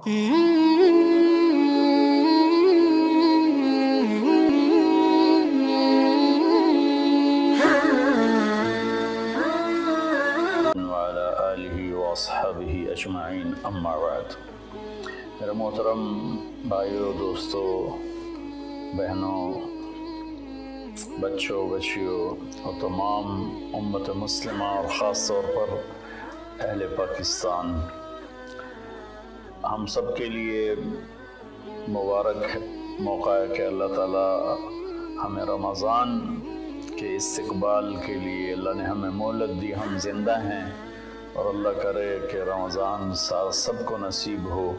وعلى آلہ واصحابہ اجمعین اما بعد۔ میرے محترم بھائیوں، دوستوں، بہنوں، بچوں، بچیوں اور تمام امت مسلمہ اور خاص طور پر اہل پاکستان، ہم سب کے لیے مبارک موقع ہے کہ اللہ تعالیٰ ہمیں رمضان کے استقبال کے لیے اللہ نے ہمیں مہلت دی، ہم زندہ ہیں، اور اللہ کرے کہ رمضان سب کو نصیب ہو۔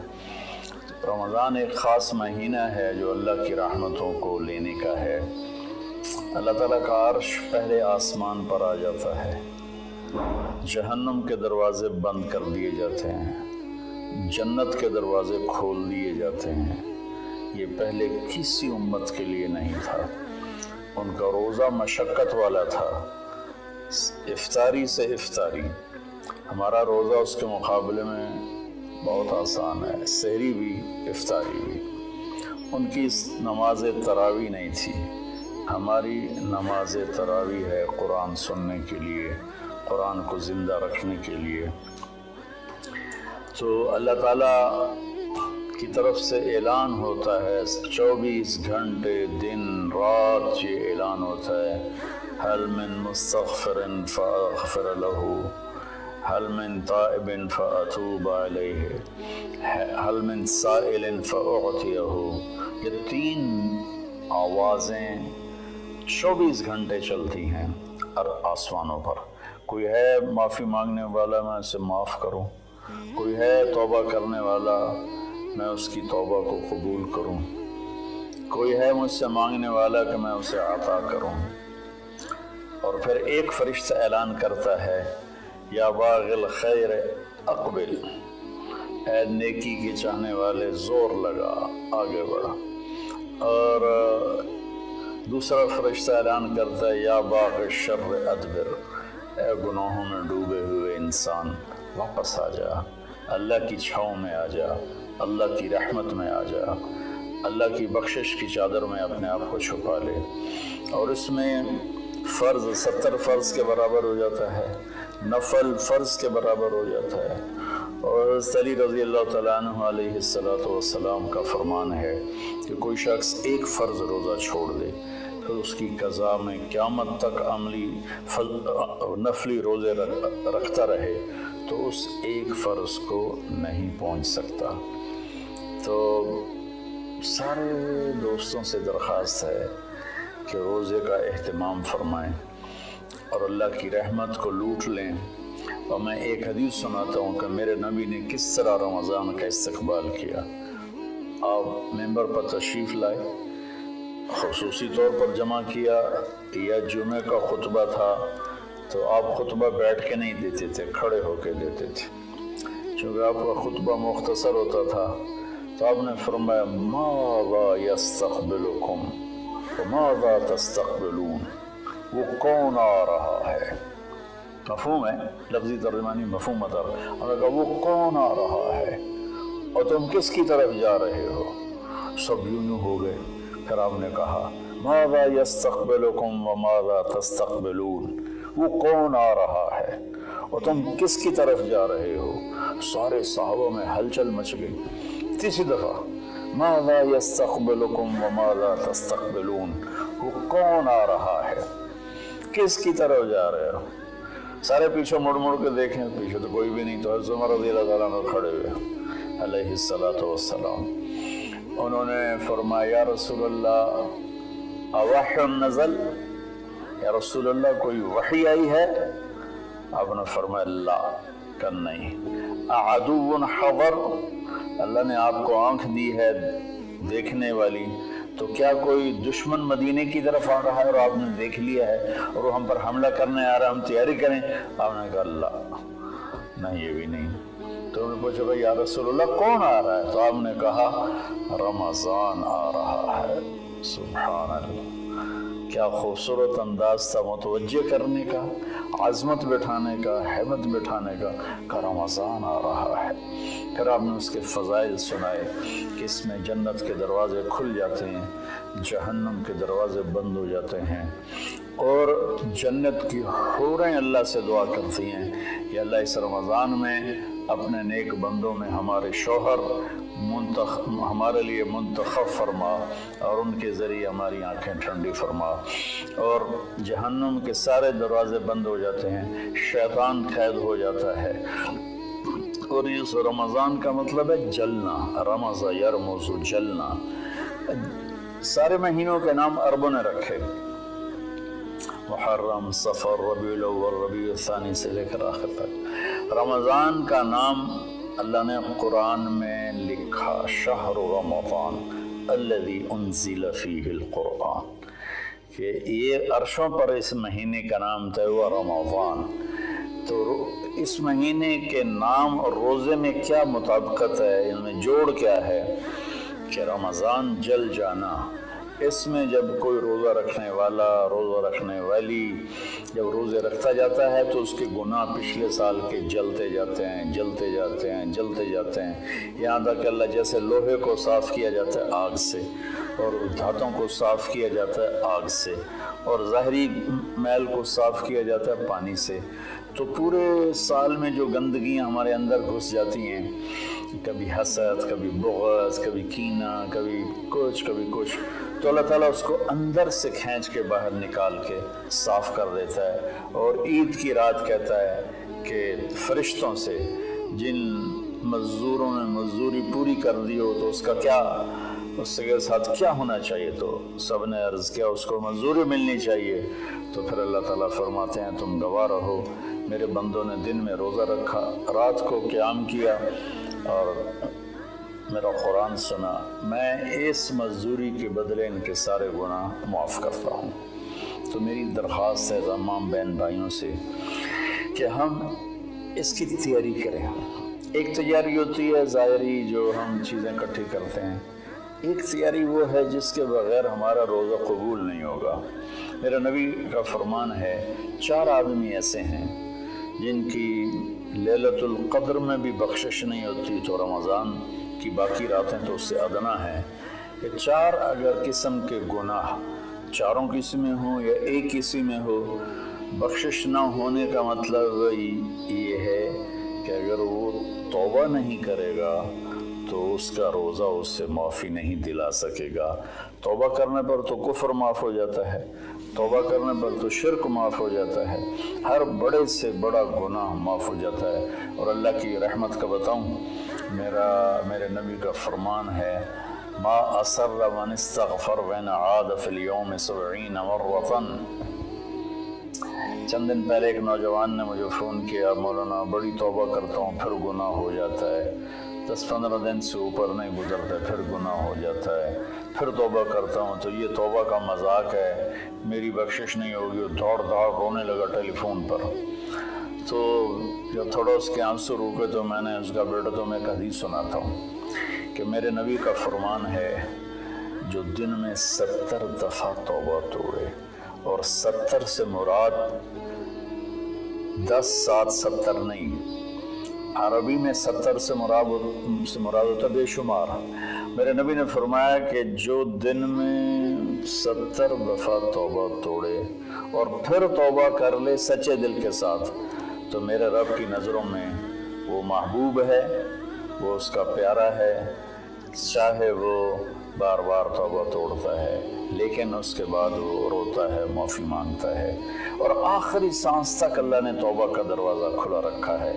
رمضان ایک خاص مہینہ ہے جو اللہ کی رحمتوں کو لینے کا ہے۔ اللہ تعالیٰ کا عرش پہلے آسمان پر آ جاتا ہے، جہنم کے دروازے بند کر دیے جاتے ہیں، جنت کے دروازے کھول دیے جاتے ہیں۔ یہ پہلے کسی امت کے لیے نہیں تھا۔ ان کا روزہ مشقت والا تھا، افطاری سے افطاری۔ ہمارا روزہ اس کے مقابلے میں بہت آسان ہے، سحری بھی افطاری بھی۔ ان کی نماز تراویح نہیں تھی، ہماری نماز تراویح ہے قرآن سننے کے لیے، قرآن کو زندہ رکھنے کے لیے۔ تو اللہ تعالیٰ کی طرف سے اعلان ہوتا ہے، 24 گھنٹے دن رات یہ اعلان ہوتا ہے، هل من مستغفر فاغفر له، هل من تائب فاتوب علیہ، هل من سائل فاعطیہ۔ یہ تین آوازیں 24 گھنٹے چلتی ہیں آسمانوں پر۔ کوئی ہے معافی مانگنے والا، میں اسے معاف کروں، کوئی ہے توبہ کرنے والا، میں اس کی توبہ کو قبول کروں، کوئی ہے مجھ سے مانگنے والا کہ میں اسے عطا کروں۔ اور پھر ایک فرشتہ اعلان کرتا ہے، یا باغی الخیر اقبل، اے نیکی کی چاہنے والے زور لگا، آگے بڑھا۔ اور دوسرا فرشتہ اعلان کرتا ہے، یا باغی الشر ادبر، اے گناہوں میں ڈوبے ہوئے انسان واپس آ جا، اللہ کی چھاؤں میں آ جا، اللہ کی رحمت میں آ جا، اللہ کی بخشش کی چادر میں اپنے آپ کو چھپا لے۔ اور اس میں فرض 70 فرض کے برابر ہو جاتا ہے، نفل فرض کے برابر ہو جاتا ہے۔ اور علی رضی اللہ تعالیٰ عنہ علیہ السلام کا فرمان ہے کہ کوئی شخص ایک فرض روزہ چھوڑ دے، پھر اس کی قضا میں قیامت تک نفلی روزے رکھتا رہے تو اس ایک فرض کو نہیں پہنچ سکتا۔ تو سارے دوستوں سے درخواست ہے کہ روزے کا اہتمام فرمائیں اور اللہ کی رحمت کو لوٹ لیں۔ اور میں ایک حدیث سناتا ہوں کہ میرے نبی نے کس طرح رمضان کا استقبال کیا۔ آپ ممبر پر تشریف لائے، خصوصی طور پر جمع کیا، یا جمعہ کا خطبہ تھا تو آپ خطبہ بیٹھ کے نہیں دیتے تھے، کھڑے ہو کے دیتے تھے، چونکہ آپ کا خطبہ مختصر ہوتا تھا۔ تو آپ نے فرمایا، ماذا یستقبلکم وماذا تستقبلون، وہ کون آ رہا ہے؟ مفہوم ہے، لفظی ترجمانی مفہوم مطلب۔ انہوں نے کہا وہ کون آ رہا ہے اور تم کس کی طرف جا رہے ہو؟ سب یوں ہو گئے۔ پھر آپ نے کہا، ماذا یستقبلکم وماذا تستقبلون، وہ کون آ رہا ہے اور تم کس کی طرف جا رہے ہو؟ سارے صحابہ میں ہلچل مچ گئی۔ تیسری دفعہ، ماذا یستقبلکم وماذا تستقبلون، وہ کون آ رہا ہے، کس کی طرف جا رہے ہو؟ سارے پیچھے مڑ مڑ کے دیکھیں، پیچھے تو کوئی بھی نہیں۔ تو حضرت عمر رضی اللہ تعالیٰ عنہ کھڑے ہوئے علیہ السلام، انہوں نے فرمایا، یا رسول اللہ اوحی نزل، یا رسول اللہ کوئی وحی آئی ہے؟ آپ نے فرمایا لا، کہ نہیں۔ اعدو حضر، اللہ نے آپ کو آنکھ دی ہے دیکھنے والی، تو کیا کوئی دشمن مدینے کی طرف آ رہا ہے اور آپ نے دیکھ لیا ہے اور وہ ہم پر حملہ کرنے آ رہا ہے، ہم تیاری کریں؟ آپ نے کہا اللہ، نہیں یہ بھی نہیں۔ تو انہوں نے پوچھا، یا رسول اللہ کون آ رہا ہے؟ تو آپ نے کہا رمضان آ رہا ہے۔ سبحان اللہ، क्या खूबसूरत अंदाज था मुतवज्जे करने का, आज़मत बिठाने का, हैबत बिठाने का रमज़ान आ रहा है। फिर आपने उसके फ़ज़ाइल सुनाए कि इसमें जन्नत के दरवाज़े खुल जाते हैं, जहन्नम के दरवाज़े बंद हो जाते हैं, और जन्नत की हूरें अल्लाह से दुआ करती हैं कि अल्लाह इस रमज़ान में अपने नेक बंदों में हमारे शौहर हमारे लिए मुंतखब फरमा और उनके ज़रिए हमारी आंखें ठंडी फरमा। और जहन्नुम के सारे दरवाजे बंद हो जाते हैं, शैतान कैद हो जाता है। और इस रमज़ान का मतलब है जलना, रमज़ा यरमुज़ु, जलना। सारे महीनों के नाम अरबों ने रखे, मुहर्रम, सफ़र, रबीउल अव्वल, रबीउल सानी से लेकर आखिर तक। रमज़ान का नाम अल्लाह ने कुरान में लिखा, शहरु रमज़ान अल्लज़ी उन्ज़िल फ़ीहिल कुरआन, कि ये अर्शों पर इस महीने का नाम तय हुआ रमज़ान। तो इस महीने के नाम और रोज़े में क्या मुताबिकत है, इनमें जोड़ क्या है कि रमज़ान जल जाना। इसमें जब कोई रोज़ा रखने वाला, रोज़ा रखने वाली जब रोज़े रखता जाता है तो उसके गुनाह पिछले साल के जलते जाते हैं, जलते जाते हैं, जलते जाते हैं, यहाँ तक अल्लाह जैसे लोहे को साफ़ किया जाता है आग से, और धातों को साफ़ किया जाता है आग से, और ज़ाहरी मैल को साफ़ किया जाता है पानी से। तो पूरे साल में जो गंदगियाँ हमारे अंदर घुस जाती हैं, कभी हसद, कभी बुग़्ज़, कभी कीना, कभी कुछ, तो अल्लाह ताला उसको अंदर से खींच के बाहर निकाल के साफ़ कर देता है। और ईद की रात कहता है कि फ़रिश्तों से जिन मज़दूरों ने मज़दूरी पूरी कर दी हो तो उसका क्या, उसके साथ क्या होना चाहिए, तो सब ने अर्ज़ किया उसको मज़दूरी मिलनी चाहिए। तो फिर अल्लाह ताला फरमाते हैं तुम गवाह रहो, मेरे बंदों ने दिन में रोज़ा रखा, रात को क़याम किया और मेरा कुरान सुना, मैं इस मज़दूरी के बदले इनके सारे गुनाह माफ़ करता हूँ। तो मेरी दरख्वास्त है तमाम बहन भाइयों से कि हम इसकी तैयारी करें। एक तैयारी होती है ज़ाहिरी जो हम चीज़ें इकट्ठी करते हैं, एक तैयारी वो है जिसके बग़ैर हमारा रोज़ा कबूल नहीं होगा। मेरा नबी का फरमान है 4 आदमी ऐसे हैं जिनकी लैलतुल क़द्र में भी बख्शिश नहीं होती, तो रमज़ान की बाकी रातें तो उससे अदना है। कि 4 अगर किस्म के गुनाह चारों किस्में हों या एक किस्म में हो, बख्शिश ना होने का मतलब ये है कि अगर वो तौबा नहीं करेगा तो उसका रोज़ा उससे माफ़ी नहीं दिला सकेगा। तौबा करने पर तो कुफ्र माफ़ हो जाता है, तौबा करने पर तो शिर्क माफ़ हो जाता है, हर बड़े से बड़ा गुनाह माफ़ हो जाता है। और अल्लाह की रहमत का बताऊं, मेरे नबी का फरमान है मा असर्र मन इस्तग़फ़र व आद फ़िल यौम 70 मर्रतन। चंद दिन पहले एक नौजवान ने मुझे फ़ोन किया, मौलाना बड़ी तौबा करता हूँ फिर गुनाह हो जाता है, 10-15 दिन से ऊपर नहीं गुजरता फिर गुनाह हो जाता है, फिर तौबा करता हूँ तो ये तौबा का मजाक है, मेरी बख्शिश नहीं होगी। दौड़ रोने लगा टेलीफोन पर। तो जब थोड़ा उसके आंसू रुके तो मैंने उसका बेटा तो मैं एक हदीस सुनाता हूँ कि मेरे नबी का फरमान है जो दिन में 70 दफ़ा तौबा तोड़े, और 70 से मुराद 10, 7, 70 नहीं, अरबी में 70 से मुराद होता बेशुमार। मेरे नबी ने फरमाया कि जो दिन में 70 दफ़ा तौबा तोड़े और फिर तौबा कर ले सच्चे दिल के साथ, तो मेरे रब की नज़रों में वो महबूब है, वो उसका प्यारा है, चाहे वो बार बार तौबा तोड़ता है लेकिन उसके बाद वो रोता है, माफ़ी मांगता है, और आखिरी सांस तक अल्लाह ने तौबा का दरवाज़ा खुला रखा है।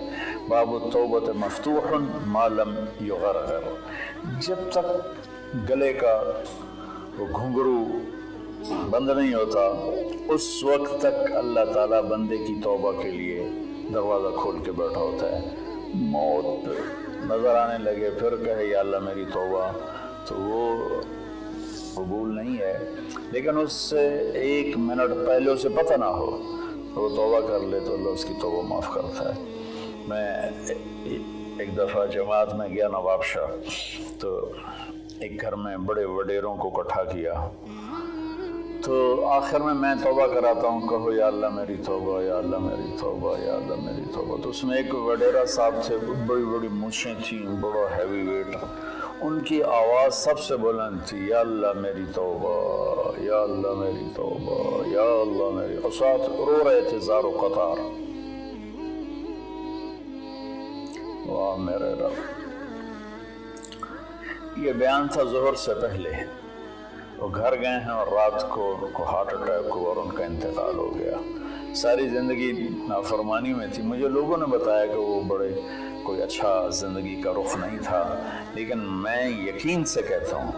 बाबु तौबत मफ्तूहन मा लम युग़रग़र, जब तक गले का वो घुंघरू बंद नहीं होता उस वक्त तक अल्लाह ताला बंदे की तौबा के लिए दरवाज़ा खोल के बैठा होता है। मौत नज़र आने लगे फिर कहे या अल्लाह मेरी तौबा, तो वो कबूल नहीं है। लेकिन उससे 1 मिनट पहले उसे पता ना हो तो वो तौबा कर ले तो अल्लाह उसकी तौबा माफ़ करता है। मैं एक दफ़ा जमात में गया नवाबशाह, तो एक घर में बड़े वडेरों को इकट्ठा किया, تو آخر میں توبہ کراتا ہوں، کہو یا اللہ میری توبہ، یا اللہ میری توبہ، یا اللہ میری توبہ۔ تو اس میں ایک وڈیرا صاحب تھے، بڑی بڑی مونچھیں تھیں، بڑا ہیوی ویٹ، ان کی آواز سب سے بلند تھی، یا اللہ میری توبہ، یا اللہ میری توبہ، یا اللہ میری، اور ساتھ رو رہے تھے زار و قطار۔ واہ میرے رب۔ یہ بیان تھا ظہر سے پہلے، وہ گھر گئے ہیں اور رات کو ہارٹ اٹیک ہوا اور ان کا انتقال ہو گیا۔ ساری زندگی نافرمانی میں تھی۔ مجھے لوگوں نے بتایا کہ وہ بڑے کوئی اچھا زندگی کا رخ نہیں تھا، لیکن میں یقین سے کہتا ہوں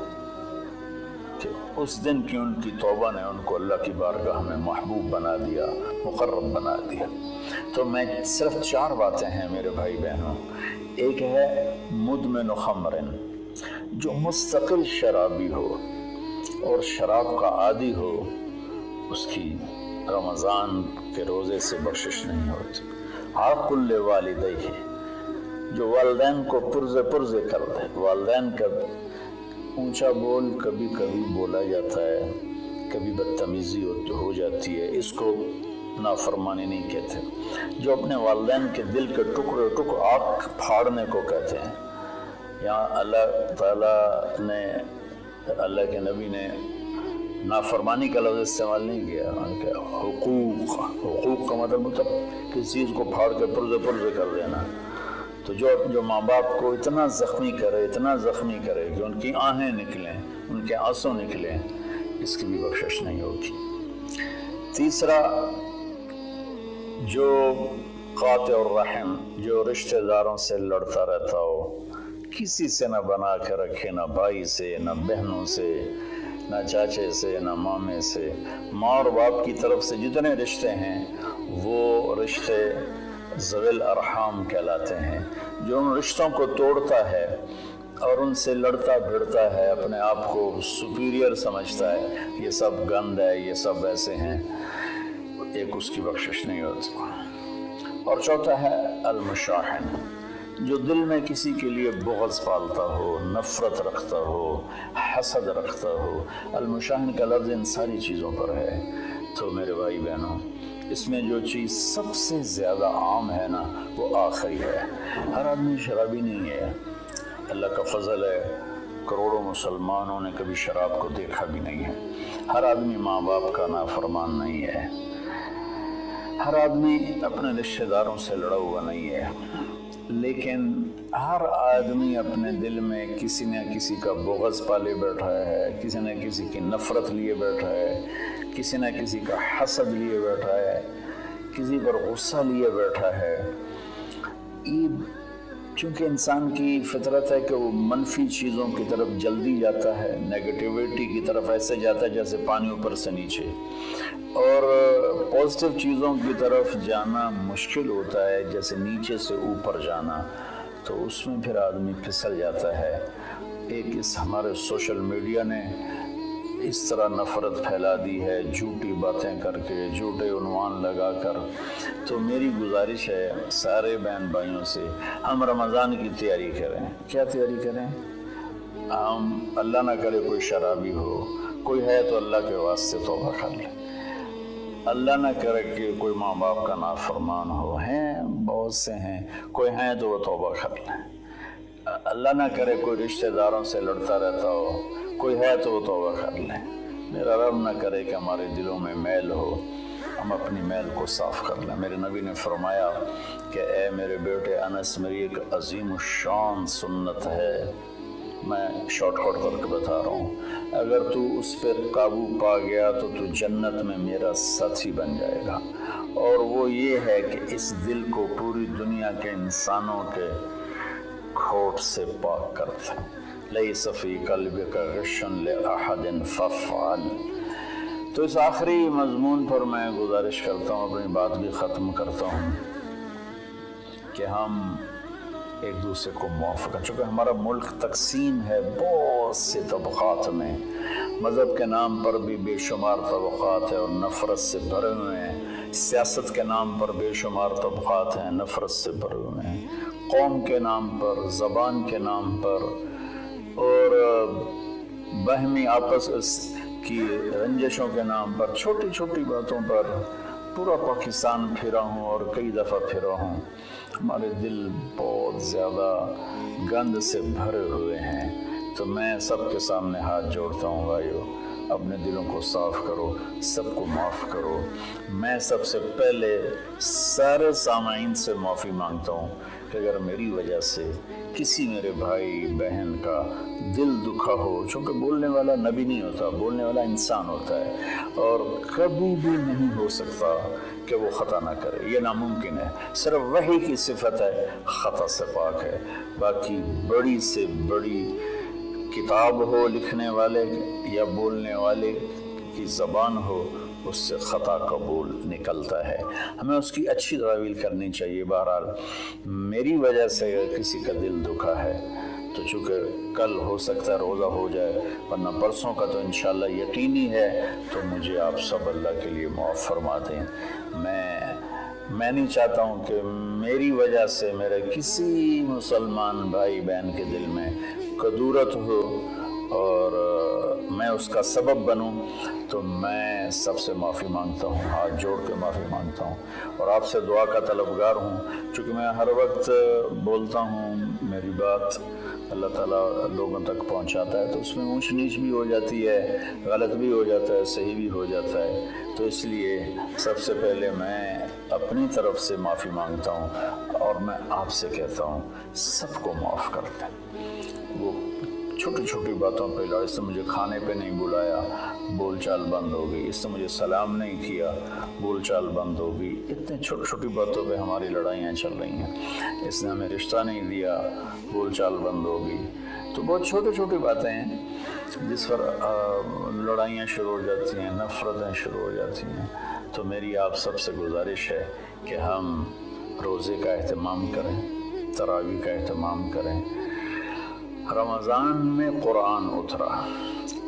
کہ اس دن کی ان کی توبہ نے ان کو اللہ کی بارگاہ میں محبوب بنا دیا، مقرب بنا دیا۔ تو میں صرف 4 باتیں ہیں میرے بھائی بہنوں۔ ایک ہے مدمن خمرن، جو مستقل شرابی ہو اور شراب کا عادی ہو، اس کی رمضان کے روزے سے بخشش نہیں ہوتی۔ عاق لوالدیہ، جو والدین کو پرزے کر دے۔ والدین کا اونچا بول کبھی کبھی بولا جاتا ہے، کبھی بدتمیزی ہو جاتی ہے، اس کو نافرمانی نہیں کہتے۔ جو اپنے والدین کے دل کے ٹکڑے آنکھ پھاڑنے کو کہتے ہیں۔ یہاں اللہ تعالیٰ نے، اللہ کے نبی نے نافرمانی کا لفظ استعمال نہیں کیا، کہ حقوق کا مطلب کسی چیز کو پھاڑ کے پرزے کر دینا۔ تو جو ماں باپ کو اتنا زخمی کرے کہ ان کی آہیں نکلیں، ان کے آنسو نکلیں، اس کی بھی بخشش نہیں ہوتی۔ تیسرا، جو قاطع الرحم، جو رشتہ داروں سے لڑتا رہتا ہو، کسی سے نہ بنا کے رکھے، نہ بھائی سے، نہ بہنوں سے، نہ چاچے سے، نہ مامے سے۔ ماں اور باپ کی طرف سے جتنے رشتے ہیں وہ رشتے ذوی الارحام کہلاتے ہیں۔ جو ان رشتوں کو توڑتا ہے اور ان سے لڑتا بھڑتا ہے، اپنے آپ کو سپیریئر سمجھتا ہے، یہ سب گند ہے، یہ سب ایسے ہیں، ایک اس کی بخشش نہیں ہوتی۔ اور چوتھا ہے المشاحن، جو دل میں کسی کے لیے بغض پالتا ہو، نفرت رکھتا ہو، حسد رکھتا ہو۔ المشاحن کا لفظ ان ساری چیزوں پر ہے۔ تو میرے بھائی بہنوں، اس میں جو چیز سب سے زیادہ عام ہے نا، وہ آخری ہے۔ ہر آدمی شرابی نہیں ہے، اللہ کا فضل ہے، کروڑوں مسلمانوں نے کبھی شراب کو دیکھا بھی نہیں ہے۔ ہر آدمی ماں باپ کا نافرمان نہیں ہے، ہر آدمی اپنے رشتہ داروں سے لڑا ہوا نہیں ہے، لیکن ہر آدمی اپنے دل میں کسی نہ کسی کا بغض پالے بیٹھا ہے، کسی نہ کسی کی نفرت لیے بیٹھا ہے، کسی نہ کسی کا حسد لیے بیٹھا ہے، کسی پر غصہ لیے بیٹھا ہے۔ یہ چونکہ انسان کی فطرت ہے کہ وہ منفی چیزوں کی طرف جلدی جاتا ہے، نیگیٹیوٹی کی طرف ایسے جاتا ہے جیسے پانی اوپر سے نیچے، اور پازیٹیو چیزوں کی طرف جانا مشکل ہوتا ہے جیسے نیچے سے اوپر جانا۔ تو اس میں پھر آدمی پھسل جاتا ہے۔ ایک ہمارے سوشل میڈیا نے اس طرح نفرت پھیلا دی ہے، جھوٹی باتیں کر کے، جھوٹے عنوان لگا کر۔ تو میری گزارش ہے سارے بہن بھائیوں سے، ہم رمضان کی تیاری کریں۔ کیا تیاری کریں؟ ہم اللہ نہ کرے کوئی شرابی ہو، کوئی ہے تو اللہ کے واسطے توبہ کر لیں۔ اللہ نہ کرے کہ کوئی ماں باپ کا نافرمان ہو، ہیں بہت سے ہیں، کوئی ہیں تو وہ توبہ کر لیں۔ اللہ نہ کرے کوئی رشتہ داروں سے لڑتا رہتا ہو، کوئی ہے تو وہ توبہ کر لیں۔ میرا رب نہ کرے کہ ہمارے دلوں میں میل ہو، ہم اپنی میل کو صاف کر لیں۔ میرے نبی نے فرمایا کہ اے میرے بیٹے انس، میری ایک عظیم الشان سنت ہے، میں شارٹ کٹ کر کے بتا رہا ہوں، اگر تو اس پہ قابو پا گیا تو تو جنت میں میرا ساتھی بن جائے گا۔ اور وہ یہ ہے کہ اس دل کو پوری دنیا کے انسانوں کے کھوٹ سے پاک کرتا۔ لیس فی قلبک غش لأحد فافعل۔ تو اس آخری مضمون پر میں گزارش کرتا ہوں، اپنی بات بھی ختم کرتا ہوں، کہ ہم ایک دوسرے کو معاف کریں۔ چونکہ ہمارا ملک تقسیم ہے بہت سے طبقات میں، مذہب کے نام پر بھی بے شمار طبقات ہیں اور نفرت سے بھرے ہوئے ہیں، سیاست کے نام پر بے شمار طبقات ہیں، نفرت سے بھرے ہوئے ہیں، قوم کے نام پر، زبان کے نام پر، اور باہمی آپس कि रंजिशों के नाम पर छोटी छोटी बातों पर पूरा पाकिस्तान फिरा हूँ और कई दफ़ा फिरा हूँ। हमारे दिल बहुत ज़्यादा गंद से भरे हुए हैं। तो मैं सबके सामने हाथ जोड़ता हूँ भाइयों, अपने दिलों को साफ़ करो, सबको माफ़ करो। मैं सबसे पहले सारे सामाईन से माफ़ी मांगता हूँ कि अगर मेरी वजह से किसी मेरे भाई बहन का दिल दुखा हो, चूँकि बोलने वाला नबी नहीं होता, बोलने वाला इंसान होता है और कभी भी नहीं हो सकता कि वो ख़ता ना करे, ये नामुमकिन है। सिर्फ वही की सिफत है, ख़ता से पाक है। बाकी बड़ी से बड़ी किताब हो लिखने वाले या बोलने वाले की ज़बान हो, उससे ख़ता कबूल निकलता है। हमें उसकी अच्छी तावील करनी चाहिए। बहरहाल मेरी वजह से अगर किसी का दिल दुखा है तो चूँकि कल हो सकता है रोज़ा हो जाए, वरना परसों का तो इंशाअल्लाह यकीनी है, तो मुझे आप सब अल्लाह के लिए माफ़ फरमा दें। मैं नहीं चाहता हूँ कि मेरी वजह से मेरे किसी मुसलमान भाई बहन के दिल में कदूरत हो और मैं उसका सबब बनूं। तो मैं सबसे माफ़ी मांगता हूँ, हाथ जोड़ के माफ़ी मांगता हूँ और आपसे दुआ का तलबगार हूँ। चूँकि मैं हर वक्त बोलता हूँ, मेरी बात अल्लाह ताला लोगों तक पहुँचाता है, तो उसमें ऊंच नीच भी हो जाती है, गलत भी हो जाता है, सही भी हो जाता है। तो इसलिए सबसे पहले मैं अपनी तरफ से माफ़ी मांगता हूँ और मैं आपसे कहता हूँ सबको माफ़ कर दें। वो छोटी छोटी बातों पे लड़ा, इससे मुझे खाने पे नहीं बुलाया, बोलचाल बंद हो गई, इससे मुझे सलाम नहीं किया, बोलचाल बंद हो गई। इतने छोटी छोटी बातों पे हमारी लड़ाइयाँ चल रही हैं। इसने हमें रिश्ता नहीं दिया, बोलचाल बंद हो गई। तो बहुत छोटी छोटी बातें हैं जिस पर लड़ाइयाँ शुरू हो जाती हैं, नफ़रतें शुरू हो जाती हैं। तो मेरी आप सबसे गुजारिश है कि हम रोज़े का एहतमाम करें, तरावी का एहतमाम करें। रमज़ान में कुरान उतरा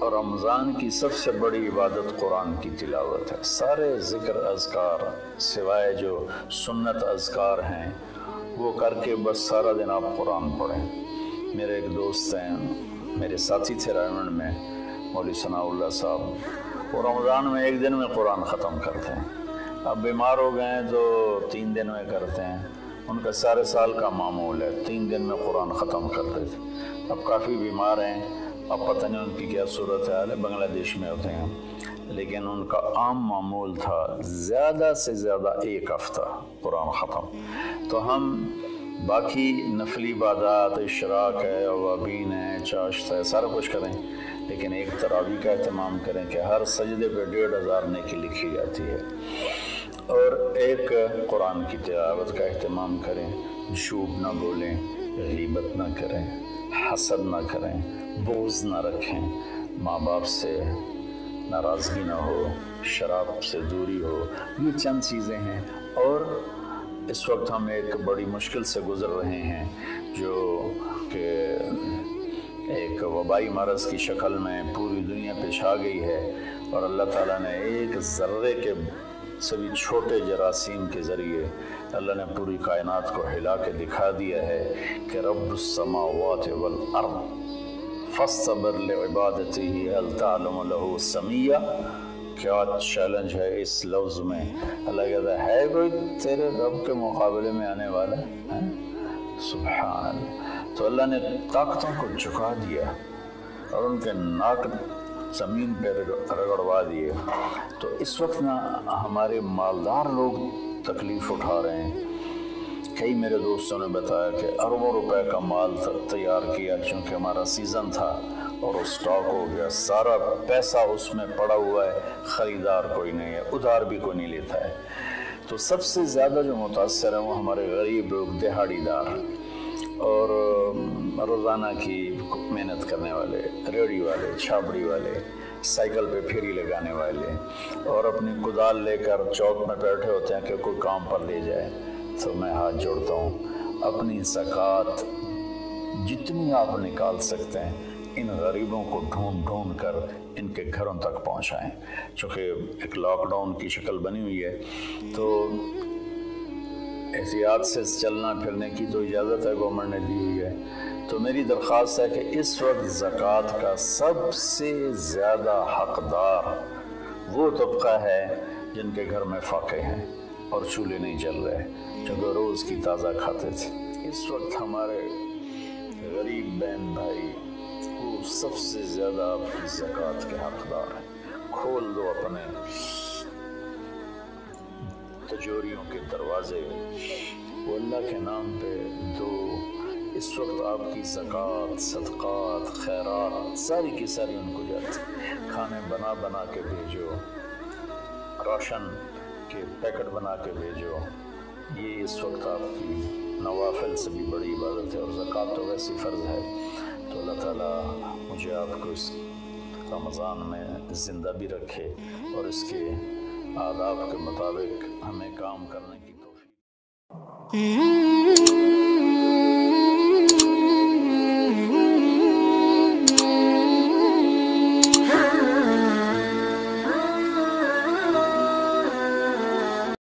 और रमज़ान की सबसे बड़ी इबादत कुरान की तिलावत है। सारे ज़िक्र अज़कार सिवाय जो सुन्नत अज़कार हैं वो करके बस सारा दिन आप कुरान पढ़ें। मेरे एक दोस्त हैं, मेरे साथी थे रायमंड में, मौलवी सनाउल्लाह साहब, वो रमज़ान में एक दिन में कुरान ख़त्म करते हैं। अब बीमार हो गए तो 3 दिन में करते हैं। उनका सारे साल का मामूल है, 3 दिन में कुरान ख़त्म करते थे। अब काफ़ी बीमार हैं, अब पता नहीं उनकी क्या सूरत हाल है, बांग्लादेश में होते हैं, लेकिन उनका आम मामूल था ज़्यादा से ज़्यादा 1 हफ़्ता कुरान ख़त्म। तो हम बाकी नफली इबादत, इशराक है, अवाबीन है, चाश्त है, सारा कुछ करें, लेकिन एक तरावी का एहतमाम करें कि हर सजदे पे 1500 नेकी लिखी जाती है। और एक कुरान की तिलावत का एहतमाम करें, झूठ ना बोलें, गीबत ना करें, हसद ना करें, बोझ ना रखें, माँ बाप से नाराज़गी ना हो, शराब से दूरी हो। ये चंद चीज़ें हैं। और इस वक्त हम एक बड़ी मुश्किल से गुज़र रहे हैं जो कि एक वबाई मरज़ की शक्ल में पूरी दुनिया पे छा गई है। और अल्लाह ताला ने एक ज़र्रे के सभी छोटे जरासीम के ज़रिए अल्लाह ने पूरी कायनात को हिला के दिखा दिया है कि रब्बुस समावाति वल अर्द फस्तबिर लिइबादतिही हल तअलमु लहू समिया। क्या चैलेंज है इस लफ्ज़ में। अल्लाह कहता है कोई तेरे रब के मुकाबले में आने वाला है? सुभान। तो अल्लाह ने ताकतों को झुका दिया और उनके नाक ज़मीन पर रगड़वा दिए। तो इस वक्त ना हमारे मालदार लोग तकलीफ़ उठा रहे हैं। कई मेरे दोस्तों ने बताया कि अरबों रुपए का माल तैयार किया, क्योंकि हमारा सीज़न था और वो स्टॉक हो गया, सारा पैसा उसमें पड़ा हुआ है, ख़रीदार कोई नहीं है, उधार भी कोई नहीं लेता है। तो सबसे ज़्यादा जो मुतासर है वो हमारे गरीब लोग, दिहाड़ीदार और रोज़ाना की मेहनत करने वाले, रेहड़ी वाले, छाबड़ी वाले, साइकिल पे फेरी लगाने वाले और अपनी कुदाल लेकर चौक में बैठे होते हैं कि कोई काम पर ले जाए। तो मैं हाथ जोड़ता हूँ, अपनी ज़कात जितनी आप निकाल सकते हैं इन गरीबों को ढूंढ ढूंढ कर इनके घरों तक पहुँचाएँ। चूँकि एक लॉकडाउन की शक्ल बनी हुई है तो एहतियात से चलना फिरने की तो इजाज़त है, गवर्नमेंट ने दी हुई है, تو میری درخواست ہے کہ اس وقت زکوٰۃ کا سب سے زیادہ حقدار وہ طبقہ ہے جن کے گھر میں فاقے ہیں اور چولہے نہیں جل رہے، چونکہ روز کی تازہ کھاتے تھے۔ اس وقت ہمارے غریب بہن بھائی وہ سب سے زیادہ آپ کی زکوٰۃ کے حقدار ہیں۔ کھول دو اپنے تجوریوں کے دروازے، وہ اللہ کے نام پہ دو۔ اس وقت آپ کی زکوٰۃ، صدقات، خیرات ساری کی ساری ان کو جاتی، کھانے بنا بنا کے بھیجو، راشن کے پیکٹ بنا کے بھیجو۔ یہ اس وقت آپ کی نوافل سے بھی بڑی عبادت ہے، اور زکوٰۃ تو ویسی فرض ہے۔ تو اللہ تعالیٰ مجھے آپ کو اس رمضان میں زندہ بھی رکھے اور اس کے آداب کے مطابق ہمیں کام کرنے کی توفیق۔